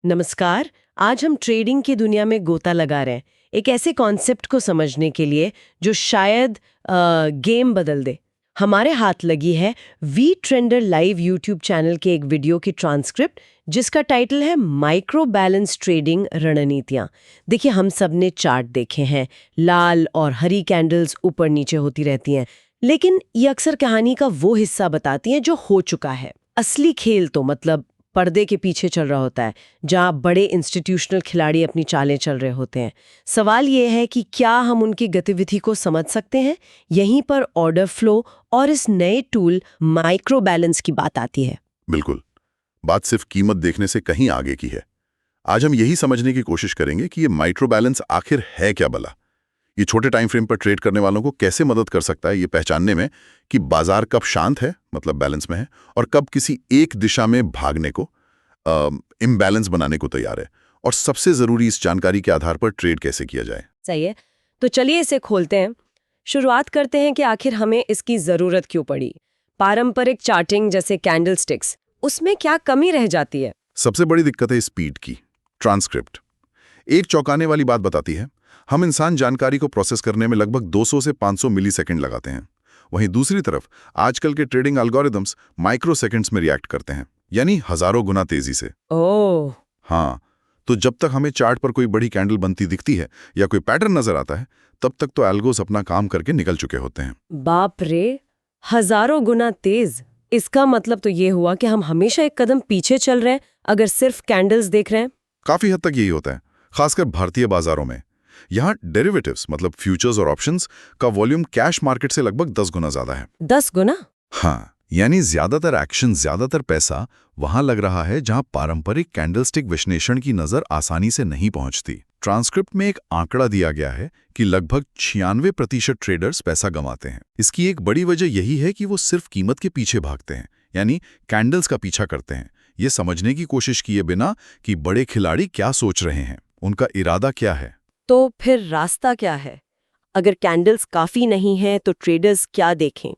नमस्कार। आज हम ट्रेडिंग की दुनिया में गोता लगा रहे हैं एक ऐसे कॉन्सेप्ट को समझने के लिए जो शायद गेम बदल दे। हमारे हाथ लगी है V Trender live YouTube channel के एक वीडियो की ट्रांसक्रिप्ट जिसका टाइटल है माइक्रो बैलेंस ट्रेडिंग रणनीतियां। देखिए, हम सब ने चार्ट देखे हैं, लाल और हरी कैंडल्स ऊपर नीचे होती रहती हैं, लेकिन ये अक्सर कहानी का वो हिस्सा बताती हैं जो हो चुका है। असली खेल तो मतलब पर्दे के पीछे चल रहा होता है, जहां बड़े इंस्टीट्यूशनल खिलाड़ी अपनी चालें चल रहे होते हैं। सवाल ये है कि क्या हम उनकी गतिविधि को समझ सकते हैं? यहीं पर ऑर्डर फ्लो और इस नए टूल माइक्रो बैलेंस की बात आती है। बिल्कुल। बात सिर्फ कीमत देखने से कहीं आगे की है। आज हम यही समझने की कोशिश करेंगे कि ये माइक्रो बैलेंस आखिर है क्या भला। ये छोटे टाइम फ्रेम पर ट्रेड करने वालों को कैसे मदद कर सकता है ये पहचानने में कि बाजार कब शांत है, मतलब बैलेंस में है, और कब किसी एक दिशा में भागने को, इम्बैलेंस बनाने को तैयार है। और सबसे जरूरी, इस जानकारी के आधार पर ट्रेड कैसे किया जाए। सही है, तो चलिए इसे खोलते हैं। शुरुआत करते हैं कि आखिर हमें इसकी जरूरत क्यों पड़ी। पारंपरिक चार्टिंग जैसे कैंडलस्टिक्स, उसमें क्या कमी रह जाती है? सबसे बड़ी दिक्कत है स्पीड की। ट्रांसक्रिप्ट एक चौंकाने वाली बात बताती है। हम इंसान जानकारी को प्रोसेस करने में लगभग 200 से 500 मिलीसेकंड लगाते हैं। वहीं दूसरी तरफ आजकल के ट्रेडिंग एल्गोरिदम्स माइक्रो सेकंड्स में रिएक्ट करते हैं, यानी हजारों गुना तेजी से। ओह, हाँ, तो जब तक हमें चार्ट पर कोई बड़ी कैंडल बनती दिखती है या कोई पैटर्न नजर आता है, तब तक तो एल्गोस अपना काम करके निकल चुके होते हैं। बाप रे, हजारों गुना तेज। इसका मतलब तो ये हुआ कि हम हमेशा एक कदम पीछे चल रहे हैं अगर सिर्फ कैंडल्स देख रहे हैं। काफी हद तक यही होता है, खासकर भारतीय बाजारों में। यहाँ डेरिवेटिव्स मतलब फ्यूचर्स और ऑप्शंस का वॉल्यूम कैश मार्केट से लगभग 10 गुना ज्यादा है। 10 गुना? हाँ, यानी ज्यादातर एक्शन, ज्यादातर पैसा वहां लग रहा है जहां पारंपरिक कैंडलस्टिक विश्लेषण की नजर आसानी से नहीं पहुंचती। ट्रांसक्रिप्ट में एक आंकड़ा दिया गया है कि लगभग 96% ट्रेडर्स पैसा गंवाते हैं। इसकी एक बड़ी वजह यही है कि वो सिर्फ कीमत के पीछे भागते हैं, यानी कैंडल्स का पीछा करते हैं, ये समझने की कोशिश किए बिना कि बड़े खिलाड़ी क्या सोच रहे हैं, उनका इरादा क्या है। तो फिर रास्ता क्या है? अगर कैंडल्स काफी नहीं हैं तो ट्रेडर्स क्या देखें?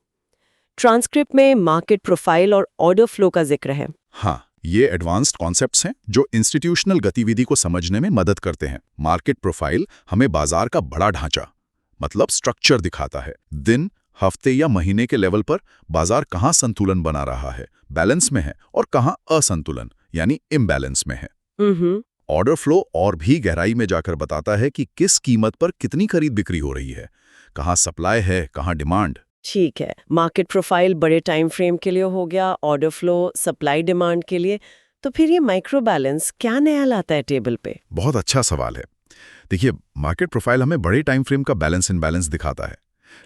ट्रांसक्रिप्ट में मार्केट प्रोफाइल और ऑर्डर फ्लो का जिक्र है। हाँ, ये एडवांस्ड कॉन्सेप्ट्स हैं जो इंस्टीट्यूशनल गतिविधि को समझने में मदद करते हैं। मार्केट प्रोफाइल हमें बाजार का बड़ा ढांचा, मतलब स्ट्रक्चर दिखाता है। दिन, हफ्ते या महीने के लेवल पर बाजार कहाँ संतुलन बना रहा है, बैलेंस में है, और कहाँ असंतुलन यानी इम्बैलेंस में है। ऑर्डर फ्लो और भी गहराई में जाकर बताता है कि किस कीमत पर कितनी खरीद बिक्री हो रही है, कहाँ सप्लाई है, कहाँ डिमांड। ठीक है, मार्केट प्रोफाइल बड़े टाइम फ्रेम के लिए हो गया, ऑर्डर फ्लो सप्लाई डिमांड के लिए। तो फिर ये माइक्रो बैलेंस क्या नया लाता है टेबल पे? बहुत अच्छा सवाल है। देखिए, मार्केट प्रोफाइल हमें बड़े टाइम फ्रेम का बैलेंस इनबैलेंस दिखाता है,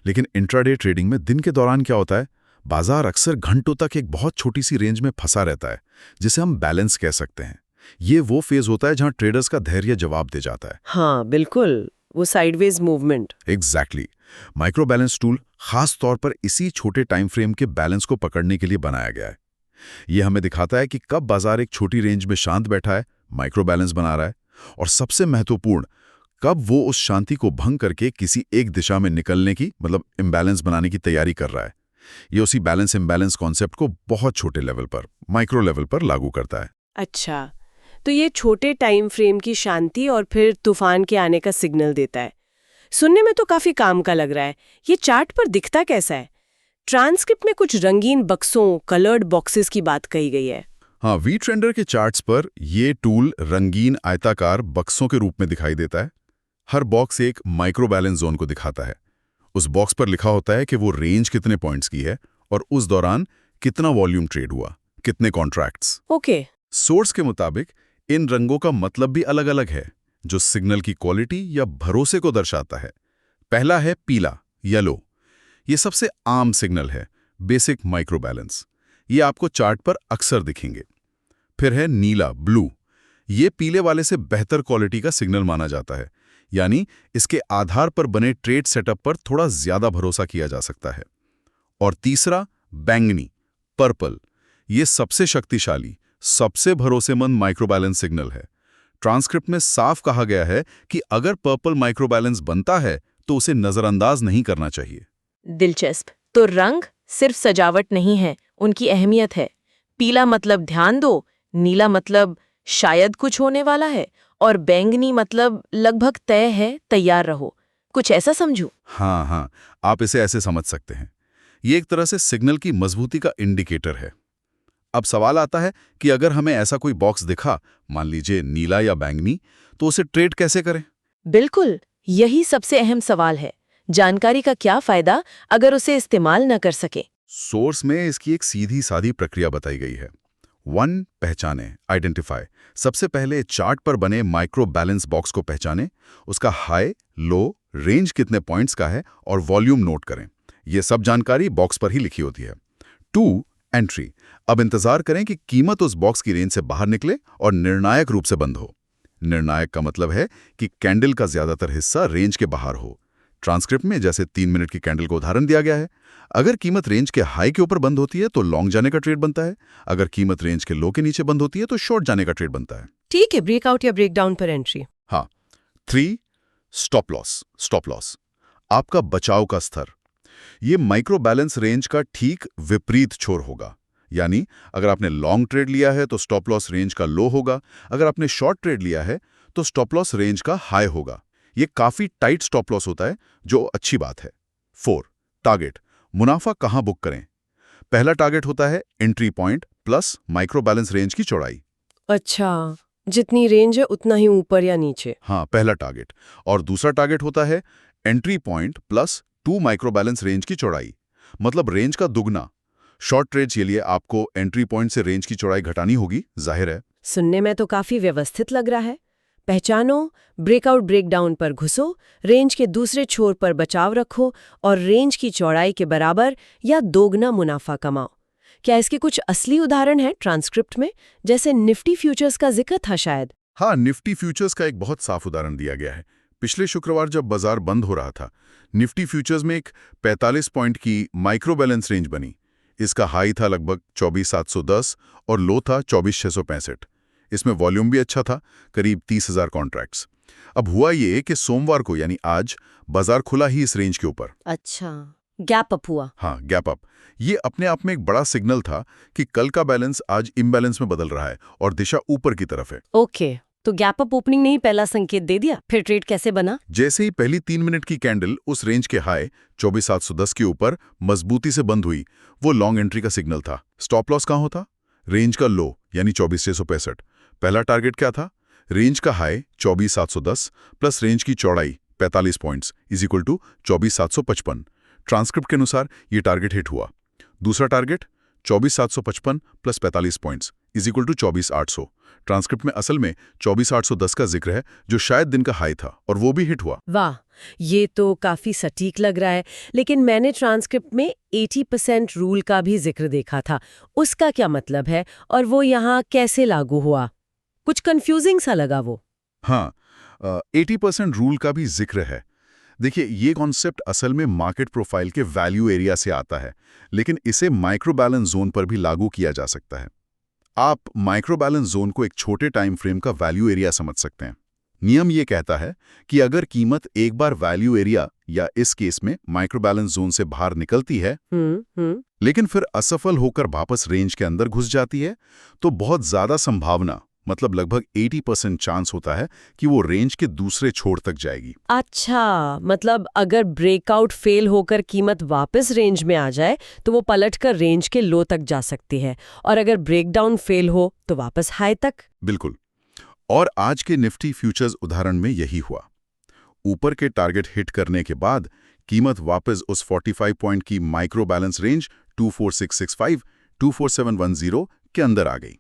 लेकिन इंट्राडे ट्रेडिंग में दिन के दौरान क्या होता है, बाजार अक्सर घंटों तक एक बहुत छोटी सी रेंज में फंसा रहता है, जिसे हम बैलेंस कह सकते हैं। ये वो फेज होता है जहां ट्रेडर्स का धैर्य जवाब दे जाता है। हाँ बिल्कुल, वो sideways movement. Exactly. Micro balance tool खास तौर पर इसी छोटे टाइम फ्रेम के बैलेंस को पकड़ने के लिए बनाया गया है। ये हमें दिखाता है कि कब बाजार एक छोटी रेंज में शांत बैठा है, माइक्रो बैलेंस बना रहा है, और सबसे महत्वपूर्ण, कब वो उस शांति को भंग करके किसी एक दिशा में निकलने की, मतलब इम्बैलेंस बनाने की तैयारी कर रहा है। ये उसी बैलेंस इम्बैलेंस कॉन्सेप्ट को बहुत छोटे लेवल पर, माइक्रो लेवल पर लागू करता है। अच्छा, तो ये छोटे टाइम फ्रेम की शांति और फिर तूफान के आने का सिग्नल देता है। सुनने में तो काफी काम का लग रहा है। ये चार्ट पर दिखता कैसा है? ट्रांसक्रिप्ट में कुछ रंगीन बक्सों, कलर्ड बॉक्सेस की बात कही गई है। हाँ, वी ट्रेंडर के चार्ट्स पर ये टूल रंगीन आयताकार बक्सों के रूप में दिखाई देता है। हर बॉक्स एक माइक्रो बैलेंस जोन को दिखाता है। उस बॉक्स पर लिखा होता है कि वो रेंज कितने पॉइंट्स की है और उस दौरान कितना वॉल्यूम ट्रेड हुआ, कितने कॉन्ट्रैक्ट्स। ओके। सोर्स के मुताबिक इन रंगों का मतलब भी अलग अलग है, जो सिग्नल की क्वालिटी या भरोसे को दर्शाता है। पहला है पीला, येलो। ये सबसे आम सिग्नल है, बेसिक माइक्रो बैलेंस। ये आपको चार्ट पर अक्सर दिखेंगे। फिर है नीला, ब्लू। ये पीले वाले से बेहतर क्वालिटी का सिग्नल माना जाता है, यानी इसके आधार पर बने ट्रेड सेटअप पर थोड़ा ज्यादा भरोसा किया जा सकता है। और तीसरा बैंगनी, पर्पल। ये सबसे शक्तिशाली, सबसे भरोसेमंद माइक्रो बैलेंस सिग्नल है। ट्रांसक्रिप्ट में साफ कहा गया है कि अगर पर्पल माइक्रो बैलेंस बनता है तो उसे नजरअंदाज नहीं करना चाहिए। दिलचस्प। तो रंग सिर्फ सजावट नहीं है, उनकी अहमियत है। पीला मतलब ध्यान दो, नीला मतलब शायद कुछ होने वाला है, और बैंगनी मतलब लगभग तय है, तैयार रहो, कुछ ऐसा समझू? हाँ हाँ, आप इसे ऐसे समझ सकते हैं। ये एक तरह से सिग्नल की मजबूती का इंडिकेटर है। अब सवाल आता है कि अगर हमें ऐसा कोई बॉक्स दिखा, मान लीजिए नीला या बैंगनी, तो उसे ट्रेड कैसे करें? बिल्कुल, यही सबसे अहम सवाल है। जानकारी का क्या फायदा अगर उसे इस्तेमाल न कर सके? सोर्स में इसकी एक सीधी सादी प्रक्रिया बताई गई है। 1. पहचाने, आइडेंटिफाई। सबसे पहले चार्ट पर बने माइक्रो बैलेंस बॉक्स को पहचाने, उसका हाई, लो, रेंज कितने पॉइंट्स का है और वॉल्यूम नोट करें। ये सब जानकारी बॉक्स पर ही लिखी होती है। 2. एंट्री। अब इंतजार करें कि कीमत उस बॉक्स की रेंज से बाहर निकले और निर्णायक रूप से बंद हो। निर्णायक का मतलब है कि कैंडल का ज्यादातर हिस्सा रेंज के बाहर हो। ट्रांसक्रिप्ट में जैसे 3 मिनट की कैंडल का उदाहरण दिया गया है। अगर कीमत रेंज के हाई के ऊपर बंद होती है तो लॉन्ग जाने का ट्रेड बनता है। अगर कीमत रेंज के लो के नीचे बंद होती है तो शॉर्ट जाने का ट्रेड बनता है। ठीक है, ब्रेकआउट या ब्रेकडाउन पर एंट्री। हाँ। 3. Stop loss. स्टॉप लॉस आपका बचाव का स्तर। ये माइक्रो बैलेंस रेंज का ठीक विपरीत छोर होगा। यानी अगर आपने लॉन्ग ट्रेड लिया है तो स्टॉप लॉस रेंज का लो होगा, अगर आपने शॉर्ट ट्रेड लिया है तो स्टॉप लॉस रेंज का हाई होगा। ये काफी टाइट स्टॉप लॉस होता है, जो अच्छी बात है। 4. टारगेट, मुनाफा कहां बुक करें। पहला टारगेट होता है entry point plus micro balance range की चौड़ाई। अच्छा, जितनी रेंज है उतना ही ऊपर या नीचे। हाँ, पहला टारगेट। और दूसरा टारगेट होता है entry point plus 2 micro balance range की चौड़ाई, मतलब रेंज का दुगना। शॉर्ट ट्रेड्स के लिए आपको एंट्री पॉइंट से रेंज की चौड़ाई घटानी होगी, जाहिर है। सुनने में तो काफी व्यवस्थित लग रहा है। पहचानो, ब्रेकआउट ब्रेकडाउन पर घुसो, रेंज के दूसरे छोर पर बचाव रखो और रेंज की चौड़ाई के बराबर या दोगुना मुनाफा कमाओ। क्या इसके कुछ असली उदाहरण हैं ट्रांसक्रिप्ट में, जैसे निफ्टी फ्यूचर्स का जिक्र था शायद? हाँ, निफ्टी फ्यूचर्स का एक बहुत साफ उदाहरण दिया गया है। पिछले शुक्रवार जब बाजार बंद हो रहा था, निफ्टी फ्यूचर्स में एक 45 पॉइंट की माइक्रो बैलेंस रेंज बनी। इसका हाई था लगभग 24,710 और लो था 24,665। इसमें वॉल्यूम भी अच्छा था, करीब 30,000 कॉन्ट्रैक्ट्स। अब हुआ ये कि सोमवार को यानी आज बाजार खुला ही इस रेंज के ऊपर। अच्छा, गैप अप हुआ। हाँ, गैप अप। ये अपने आप में एक बड़ा सिग्नल था कि कल का बैलेंस आज इम्बैलेंस में बदल रहा है और दिशा ऊपर की तरफ है। ओके, तो गैप अप ओपनिंग ने ही पहला संकेत दे दिया। फिर ट्रेड कैसे बना? जैसे ही पहली 3 मिनट की कैंडल उस रेंज के हाई 24,710 के ऊपर मजबूती से बंद हुई, वो लॉन्ग एंट्री का सिग्नल था। स्टॉप लॉस कहाँ होता? रेंज का लो यानी 24,665। पहला टारगेट क्या था? रेंज का हाई 24,710 प्लस रेंज की चौड़ाई 45 points is equal to 24,755। Transcript के अनुसार ये टारगेट हिट हुआ। दूसरा target 24,755 plus 45 points is equal to 24,800। Transcript में असल में 24,810 का जिक्र है, जो शायद दिन का हाई था, और वो भी हिट हुआ। वाह, ये तो काफी सटीक लग रहा है। लेकिन मैंने ट्रांसक्रिप्ट में 80% रूल का भी जिक्र देखा था। उसका क्या मतलब है और वो यहाँ कैसे लागू हुआ? कुछ कंफ्यूजिंग सा लगा वो। हाँ, 80% रूल का भी जिक्र है। देखिए, ये कॉन्सेप्ट असल में मार्केट प्रोफाइल के वैल्यू एरिया से आता है, लेकिन इसे माइक्रो बैलेंस जोन पर भी लागू किया जा सकता है। आप माइक्रो बैलेंस जोन को एक छोटे टाइम फ्रेम का वैल्यू एरिया समझ सकते हैं। नियम ये कहता है कि अगर कीमत एक बार वैल्यू एरिया या इस केस में माइक्रो बैलेंस जोन से बाहर निकलती है, लेकिन फिर असफल होकर वापस रेंज के अंदर घुस जाती है, तो बहुत ज्यादा संभावना, मतलब लगभग 80% चांस होता है कि वो रेंज के दूसरे छोर तक जाएगी। अच्छा, मतलब अगर ब्रेकआउट फेल होकर कीमत वापस रेंज में आ जाए तो वो पलटकर रेंज के लो तक जा सकती है, और अगर ब्रेकडाउन फेल हो तो वापस हाई तक। बिल्कुल। और आज के निफ्टी फ्यूचर्स उदाहरण में यही हुआ। ऊपर के टारगेट हिट करने के बाद कीमत वापस उस 45 पॉइंट की माइक्रो बैलेंस रेंज 24665, 24710 के अंदर आ गई।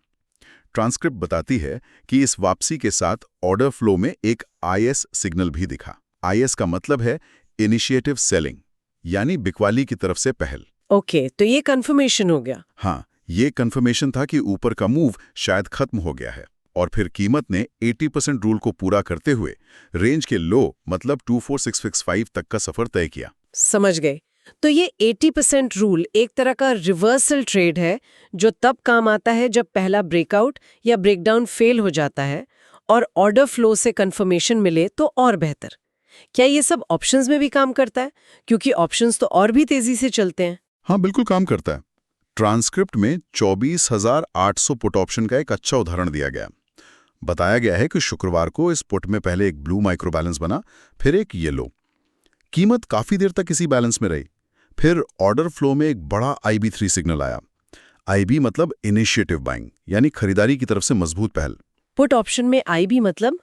ट्रांसक्रिप्ट बताती है कि इस वापसी के साथ ऑर्डर फ्लो में एक IS सिग्नल भी दिखा। IS का मतलब है इनिशिएटिव सेलिंग, यानी बिकवाली की तरफ से पहल। ओके, तो ये कंफर्मेशन हो गया। हाँ, ये कंफर्मेशन था कि ऊपर का मूव शायद खत्म हो गया है, और फिर कीमत ने 80% रूल को पूरा करते हुए रेंज के लो मतलब 24665 तक का सफर तय किया। समझ गए। तो ये 80% रूल एक तरह का रिवर्सल ट्रेड है, जो तब काम आता है जब पहला ब्रेकआउट या ब्रेकडाउन फेल हो जाता है और ऑर्डर फ्लो से कंफर्मेशन मिले तो और बेहतर। क्या ये सब ऑप्शंस में भी काम करता है? क्योंकि ऑप्शंस तो और भी तेजी से चलते हैं। हाँ, बिल्कुल काम करता है। ट्रांसक्रिप्ट में 24,800 पुट ऑप्शन का एक अच्छा उदाहरण दिया गया। बताया गया है कि शुक्रवार को इस पुट में पहले एक ब्लू माइक्रो बैलेंस बना, फिर एक येलो। कीमत काफी देर तक इसी बैलेंस में रही। फिर ऑर्डर फ्लो में एक बड़ा IB3 सिग्नल आया। IB मतलब इनिशिएटिव बाइंग, यानी खरीदारी की तरफ से मजबूत पहल। पुट ऑप्शन में IB मतलब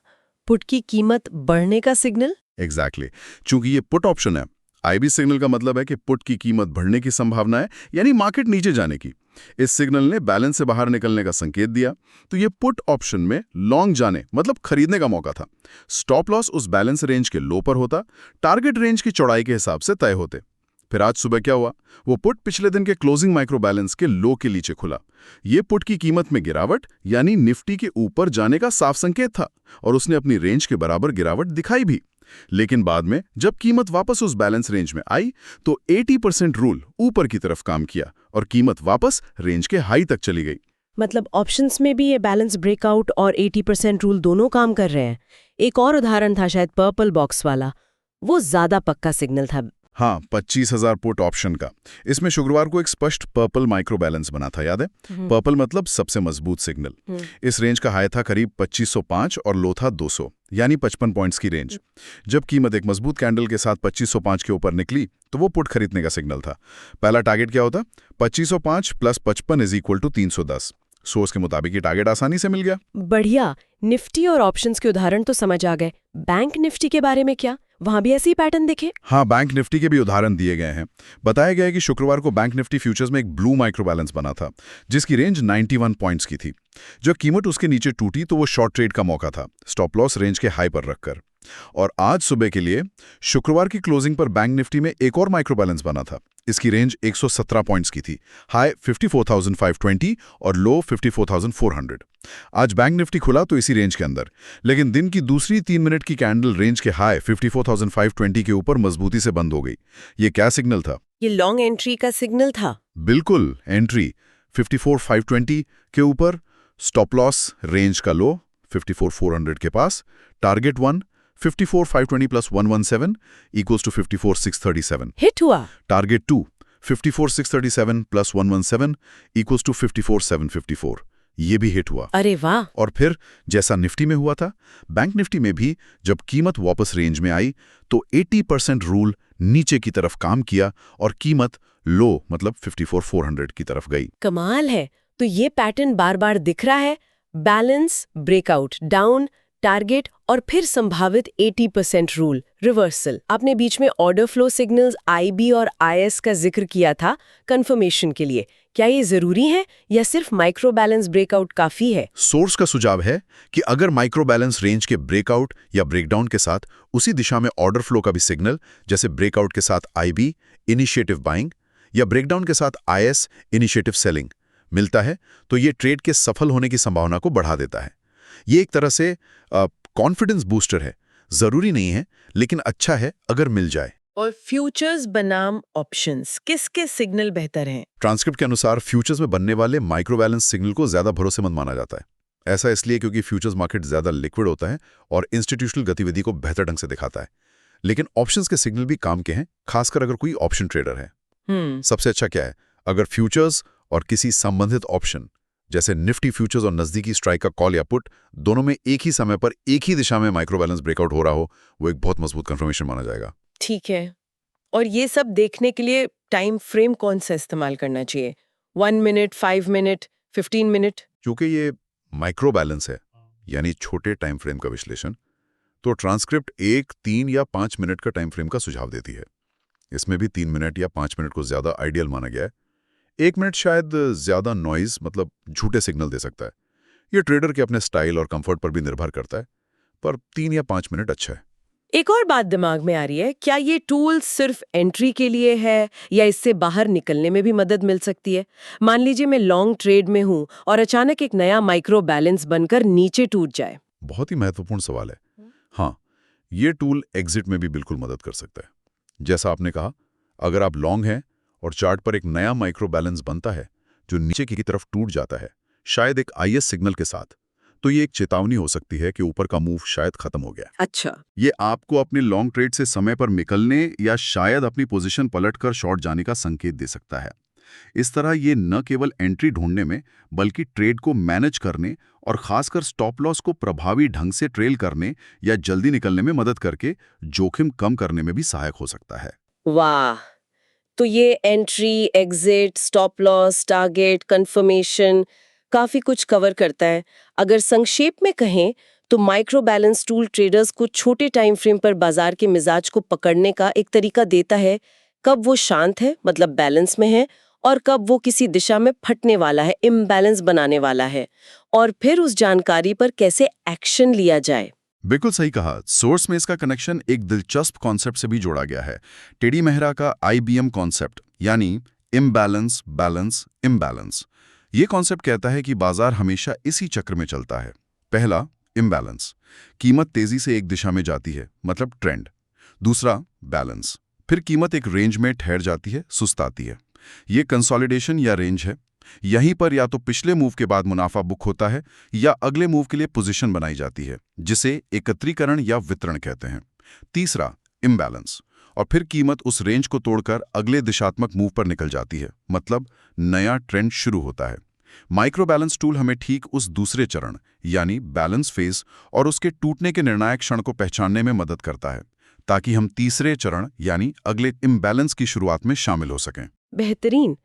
पुट की कीमत बढ़ने का सिग्नल। एग्जैक्टली चूंकि ये पुट ऑप्शन है, IB सिग्नल का मतलब है कि पुट की कीमत बढ़ने की संभावना है, यानी मार्केट नीचे जाने की। इस सिग्नल ने बैलेंस से बाहर निकलने का संकेत दिया, तो ये पुट ऑप्शन में लॉन्ग जाने मतलब खरीदने का मौका था। स्टॉप लॉस उस बैलेंस रेंज के लो पर होता, टारगेट रेंज की चौड़ाई के हिसाब से तय होते। फिर आज सुबह क्या हुआ? वो पुट पिछले दिन के क्लोजिंग माइक्रो बैलेंस के लो के नीचे खुला। ये पुट की कीमत में गिरावट यानी निफ्टी के ऊपर जाने का साफ संकेत था, और उसने अपनी रेंज के बराबर गिरावट दिखाई भी। लेकिन बाद में जब कीमत वापस उस बैलेंस रेंज में आई तो 80% रूल ऊपर की तरफ काम किया और कीमत वापस रेंज के हाई तक चली गई। मतलब ऑप्शंस में भी ये बैलेंस ब्रेकआउट और 80% रूल दोनों काम कर रहे हैं। एक और उदाहरण था शायद पर्पल बॉक्स वाला, वो ज्यादा पक्का सिग्नल था। हाँ, 25,000 पुट ऑप्शन का। इसमें शुक्रवार को एक स्पष्ट पर्पल माइक्रो बैलेंस बना था, याद है? पर्पल मतलब सबसे मजबूत सिग्नल। इस रेंज का हाई था करीब 2505 और लो था 200, यानी 55 पॉइंट्स की रेंज। जब कीमत एक मजबूत कैंडल के साथ 2505 के ऊपर निकली तो वो पुट खरीदने का सिग्नल था। पहला टारगेट क्या होता? 2505 plus 55 is equal to 310। Source के मुताबिक ये टारगेट आसानी से मिल गया। बढ़िया। निफ्टी और ऑप्शंस के उदाहरण तो समझ आ गए। बैंक निफ्टी के बारे में क्या? वहां भी ऐसी पैटर्न दिखे? हाँ, बैंक निफ्टी के भी उदाहरण दिए गए हैं। बताया गया है कि शुक्रवार को बैंक निफ्टी फ्यूचर्स में एक ब्लू माइक्रो बैलेंस बना था, जिसकी रेंज 91 पॉइंट्स की थी। जब कीमत उसके नीचे टूटी तो वो शॉर्ट ट्रेड का मौका था, स्टॉप लॉस रेंज के हाई पर रखकर। और आज सुबह के लिए शुक्रवार की क्लोजिंग पर बैंक निफ्टी में एक और माइक्रो बैलेंस बना था। इसकी रेंज 117 पॉइंट्स की थी, हाई 54,520 और लो 54,400। आज बैंक निफ्टी खुला तो इसी रेंज के अंदर, लेकिन दिन की दूसरी 3 मिनट की कैंडल रेंज के हाई 54,520 के ऊपर मजबूती से बंद हो गई। ये क्या सिग्नल था? ये लॉन्ग एंट्री का सिग्नल था। बिल्कुल, एंट्री 54,520 के ऊपर, स्टॉप लॉस रेंज का लो 54,400 के पास, target 1 54,520 plus 117 equals to 54,637। Hit हुआ। Target 2 54,637 plus 117 equals to 54,754। ये भी हिट हुआ। अरे वाह। और फिर जैसा निफ्टी में हुआ था, बैंक निफ्टी में भी जब कीमत वापस रेंज में आई तो 80% रूल नीचे की तरफ काम किया और कीमत लो मतलब 54,400 की तरफ गई। कमाल है। तो ये पैटर्न बार बार दिख रहा है। बैलेंस, ब्रेकआउट, डाउन, टारगेट और फिर संभावित 80% रूल, रिवर्सल। आपने बीच में ऑर्डर फ्लो सिग्नल्स IB और IS का जिक्र किया था कंफर्मेशन के लिए। क्या ये जरूरी है या सिर्फ माइक्रो बैलेंस ब्रेकआउट काफी है? सोर्स का सुझाव है कि अगर माइक्रो बैलेंस रेंज के ब्रेकआउट या ब्रेकडाउन के साथ उसी दिशा में ऑर्डर फ्लो का भी सिग्नल, जैसे ब्रेकआउट के साथ IB इनिशिएटिव बाइंग या ब्रेकडाउन के साथ IS इनिशिएटिव सेलिंग मिलता है, तो ये ट्रेड के सफल होने की संभावना को बढ़ा देता है। ये एक तरह से कॉन्फिडेंस बूस्टर है। जरूरी नहीं है, लेकिन अच्छा है अगर मिल जाए। और फ्यूचर्स बनाम ऑप्शंस, किसके सिग्नल बेहतर हैं? ट्रांसक्रिप्ट के अनुसार फ्यूचर्स में बनने वाले माइक्रो बैलेंस सिग्नल को ज्यादा भरोसेमंद माना जाता है। ऐसा इसलिए क्योंकि फ्यूचर्स मार्केट ज्यादा लिक्विड होता है और इंस्टीट्यूशनल गतिविधि को बेहतर ढंग से दिखाता है। लेकिन ऑप्शंस के सिग्नल भी काम के हैं, खासकर अगर कोई ऑप्शन ट्रेडर है। सबसे अच्छा क्या है? अगर फ्यूचर्स और किसी संबंधित ऑप्शन जैसे निफ्टी फ्यूचर्स और नजदीकी स्ट्राइक का कॉल या पुट दोनों में एक ही समय पर एक ही दिशा में माइक्रो बैलेंस ब्रेकआउट हो रहा हो, वो एक बहुत मजबूत कंफर्मेशन माना जाएगा। ठीक है। और ये सब देखने के लिए टाइम फ्रेम कौन सा इस्तेमाल करना चाहिए? 1 मिनट, 5 मिनट, 15 मिनट? क्योंकि ये माइक्रो बैलेंस है, यानी छोटे टाइम फ्रेम का विश्लेषण, तो ट्रांसक्रिप्ट 1, 3 या 5 मिनट का टाइम फ्रेम का सुझाव देती है। इसमें भी 3 मिनट या 5 मिनट को ज्यादा आइडियल माना गया है। 1 मिनट शायद ज्यादा नॉइज मतलब झूठे सिग्नल दे सकता है। ये ट्रेडर के अपने स्टाइल और कंफर्ट पर भी निर्भर करता है, पर 3 या 5 मिनट अच्छा है। एक और बात दिमाग में आ रही है, क्या ये टूल सिर्फ एंट्री के लिए है या इससे बाहर निकलने में भी मदद मिल सकती है? मान लीजिए मैं लॉन्ग ट्रेड में हूं और अचानक एक नया माइक्रो बैलेंस बनकर नीचे टूट जाए। बहुत ही महत्वपूर्ण सवाल है। हाँ, ये टूल एग्जिट में भी बिल्कुल मदद कर सकता है। जैसा आपने कहा, अगर आप लॉन्ग हैं और चार्ट पर एक नया माइक्रो बैलेंस बनता है जो नीचे की तरफ टूट जाता है, शायद एक IS सिग्नल के साथ, तो ये एक चेतावनी हो सकती है कि ऊपर का मूव शायद खत्म हो गया। अच्छा। ये आपको अपने लॉन्ग ट्रेड से समय पर निकलने या शायद अपनी पोजीशन पलटकर शॉर्ट जाने का संकेत दे सकता है। इस तरह ये न केवल एंट्री ढूंढने में बल्कि ट्रेड को मैनेज करने और खासकर स्टॉप लॉस को प्रभावी ढंग से ट्रेल करने या जल्दी निकलने में मदद करके जोखिम कम करने में भी सहायक हो सकता है। वाह, तो ये entry, exit, stop loss, target, confirmation काफी कुछ कवर करता है। अगर संक्षेप में कहें तो माइक्रो बैलेंस टूल ट्रेडर्स को छोटे टाइम फ्रेम पर बाजार के मिजाज को पकड़ने का एक तरीका देता है, कब वो शांत है मतलब बैलेंस में है, और कब वो किसी दिशा में फटने वाला है, इम्बैलेंस बनाने वाला है, और फिर उस जानकारी पर कैसे एक्शन लिया जाए। बिल्कुल सही कहा। सोर्स में इसका कनेक्शन एक दिलचस्प कॉन्सेप्ट से भी जोड़ा गया है, टेडी मेहरा का IBM कॉन्सेप्ट, यानी इम्बैलेंस, बैलेंस, इम्बैलेंस। ये कॉन्सेप्ट कहता है कि बाजार हमेशा इसी चक्र में चलता है। पहला, इम्बैलेंस, कीमत तेजी से एक दिशा में जाती है, मतलब ट्रेंड। दूसरा, बैलेंस, फिर कीमत एक रेंज में ठहर जाती है, सुस्ताती है। ये कंसोलिडेशन या रेंज है। यहीं पर या तो पिछले मूव के बाद मुनाफा बुक होता है या अगले मूव के लिए पोजीशन बनाई जाती है, जिसे एकत्रीकरण या वितरण कहते हैं। तीसरा, इम्बैलेंस, और फिर कीमत उस रेंज को तोड़कर अगले दिशात्मक मूव पर निकल जाती है, मतलब नया ट्रेंड शुरू होता है। माइक्रो बैलेंस टूल हमें ठीक उस दूसरे चरण यानी बैलेंस फेज और उसके टूटने के निर्णायक क्षण को पहचानने में मदद करता है, ताकि हम तीसरे चरण यानी अगले इम्बैलेंस की शुरुआत में शामिल हो सकें। बेहतरीन।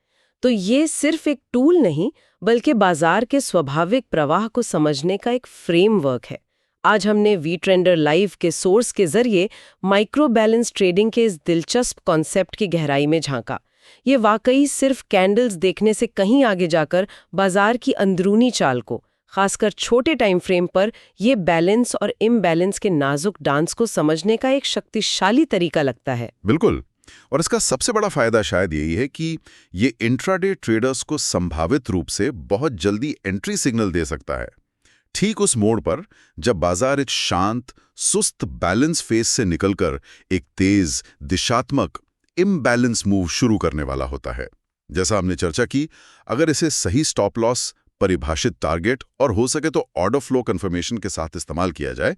तो ये सिर्फ एक टूल नहीं बल्कि बाजार के स्वाभाविक प्रवाह को समझने का एक फ्रेमवर्क है। आज हमने वी ट्रेंडर लाइव के सोर्स के जरिए माइक्रो बैलेंस ट्रेडिंग के इस दिलचस्प कॉन्सेप्ट की गहराई में झांका। ये वाकई सिर्फ कैंडल्स देखने से कहीं आगे जाकर बाजार की अंदरूनी चाल को, खासकर छोटे टाइम फ्रेम पर ये बैलेंस और इम्बैलेंस के नाजुक डांस को समझने का एक शक्तिशाली तरीका लगता है। बिल्कुल, और इसका सबसे बड़ा फायदा शायद यही है कि ये इंट्राडे ट्रेडर्स को संभावित रूप से बहुत जल्दी एंट्री सिग्नल दे सकता है, ठीक उस मोड़ पर जब बाजार एक शांत, सुस्त बैलेंस फेज से निकलकर एक तेज, दिशात्मक इम्बैलेंस मूव शुरू करने वाला होता है। जैसा हमने चर्चा की, अगर इसे सही स्टॉप लॉस, परिभाषित टारगेट और हो सके तो ऑर्डर फ्लो कंफर्मेशन के साथ इस्तेमाल किया जाए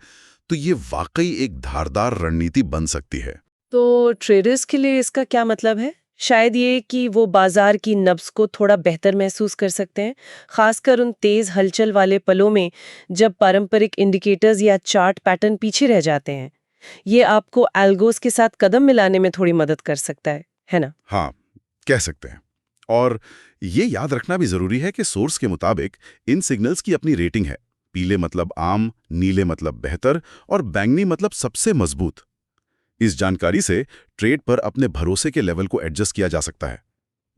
तो ये वाकई एक धारदार रणनीति बन सकती है। तो ट्रेडर्स के लिए इसका क्या मतलब है? शायद ये कि वो बाजार की नब्ज को थोड़ा बेहतर महसूस कर सकते हैं, खासकर उन तेज हलचल वाले पलों में जब पारंपरिक इंडिकेटर्स या चार्ट पैटर्न पीछे रह जाते हैं। ये आपको एल्गोस के साथ कदम मिलाने में थोड़ी मदद कर सकता है ना? हाँ, कह सकते हैं। और ये याद रखना भी जरूरी है कि सोर्स के मुताबिक इन सिग्नल्स की अपनी रेटिंग है। पीले मतलब आम, नीले मतलब बेहतर और बैंगनी मतलब सबसे मजबूत। इस जानकारी से ट्रेड पर अपने भरोसे के लेवल को एडजस्ट किया जा सकता है।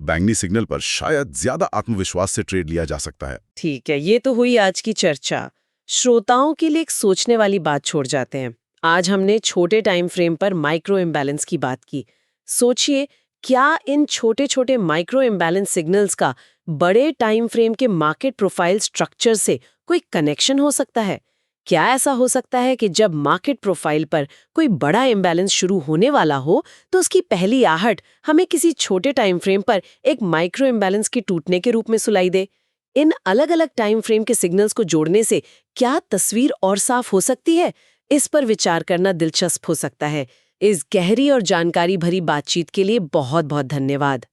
बैंगनी सिग्नल पर शायद ज्यादा आत्मविश्वास से ट्रेड लिया जा सकता है। ठीक है, ये तो हुई आज की चर्चा। श्रोताओं के लिए एक सोचने वाली बात छोड़ जाते हैं। आज हमने छोटे टाइम फ्रेम पर माइक्रो इम्बैलेंस की बात की। सोचिए, क्या इन छोटे छोटे माइक्रो इम्बैलेंस सिग्नल्स का बड़े टाइम फ्रेम के मार्केट प्रोफाइल स्ट्रक्चर से कोई कनेक्शन हो सकता है? क्या ऐसा हो सकता है कि जब मार्केट प्रोफाइल पर कोई बड़ा इम्बैलेंस शुरू होने वाला हो तो उसकी पहली आहट हमें किसी छोटे टाइम फ्रेम पर एक माइक्रो इम्बैलेंस के टूटने के रूप में सुनाई दे? इन अलग-अलग टाइम फ्रेम के सिग्नल्स को जोड़ने से क्या तस्वीर और साफ हो सकती है? इस पर विचार करना दिलचस्प हो सकता है। इस गहरी और जानकारी भरी बातचीत के लिए बहुत-बहुत धन्यवाद।